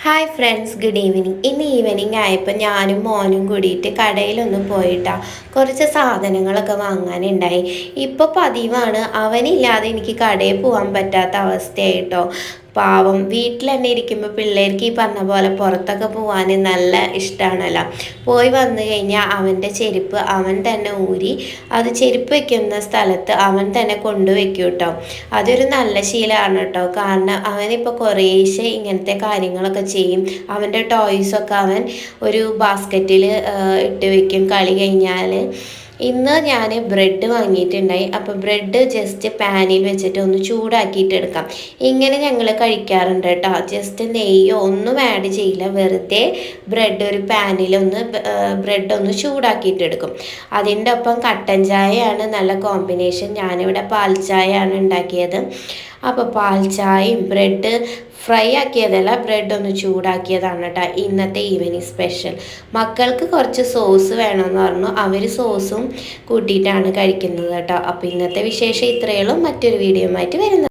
Hi friends, good evening. ഇന്ന് evening ആയപ്പോൾ ഞാനും മോനും കൂടിയിട്ട് കടയിലൊന്ന് പോയിട്ടാ കുറച്ച് സാധനങ്ങളൊക്കെ വാങ്ങാനുണ്ടായി. ഇപ്പോൾ പതിവാണ്, അവനില്ലാതെ എനിക്ക് കടയിൽ പോകാൻ പറ്റാത്ത അവസ്ഥയായിട്ടോ. പാവം വീട്ടിൽ തന്നെ ഇരിക്കുമ്പോൾ പിള്ളേർക്ക് ഈ പറഞ്ഞ പോലെ പുറത്തൊക്കെ പോകാൻ നല്ല ഇഷ്ടമാണല്ലോ. പോയി വന്നു കഴിഞ്ഞാൽ അവൻ്റെ ചെരുപ്പ് അവൻ തന്നെ ഊരി അത് ചെരുപ്പ് വെക്കുന്ന സ്ഥലത്ത് അവൻ തന്നെ കൊണ്ടുവയ്ക്കും കേട്ടോ. അതൊരു നല്ല ശീലമാണ് കേട്ടോ. കാരണം അവനിപ്പോൾ കുറേശ്ശെ ഇങ്ങനത്തെ കാര്യങ്ങളൊക്കെ ചെയ്യും. അവൻ്റെ ടോയ്സൊക്കെ അവൻ ഒരു ബാസ്ക്കറ്റിൽ ഇട്ട് വെക്കും കളി കഴിഞ്ഞാൽ. ഇന്ന് ഞാൻ ബ്രെഡ് വാങ്ങിയിട്ടുണ്ടായി. അപ്പോൾ ബ്രെഡ് ജസ്റ്റ് പാനിൽ വെച്ചിട്ട് ഒന്ന് ചൂടാക്കിയിട്ട് എടുക്കാം. ഇങ്ങനെ ഞങ്ങൾ കഴിക്കാറുണ്ട് കേട്ടോ. ജസ്റ്റ് നെയ്യോ ഒന്നും ആഡ് ചെയ്യില്ല, വെറുതെ ബ്രെഡ് ഒരു പാനിൽ ബ്രെഡ് ഒന്ന് ചൂടാക്കിയിട്ട് എടുക്കും. അതിൻ്റെ ഒപ്പം കട്ടൻ ചായയാണ് നല്ല കോമ്പിനേഷൻ. ഞാനിവിടെ പാൽ ചായയാണ് ഉണ്ടാക്കിയത്. അപ്പോൾ പാൽ ചായയും ബ്രെഡ് ഫ്രൈ ആക്കിയതല്ല, ബ്രെഡ് ഒന്ന് ചൂടാക്കിയതാണ് കേട്ടോ ഇന്നത്തെ ഈവനിങ് സ്പെഷ്യൽ. മക്കൾക്ക് കുറച്ച് സോസ് വേണമെന്ന് പറഞ്ഞു, അവർ സോസും കൂട്ടിയിട്ടാണ് കഴിക്കുന്നത് കേട്ടോ. അപ്പോൾ ഇന്നത്തെ വിശേഷം ഇത്രയേ ഉള്ളൂ. മറ്റൊരു വീഡിയോ ആയിട്ട് വരുന്നത്.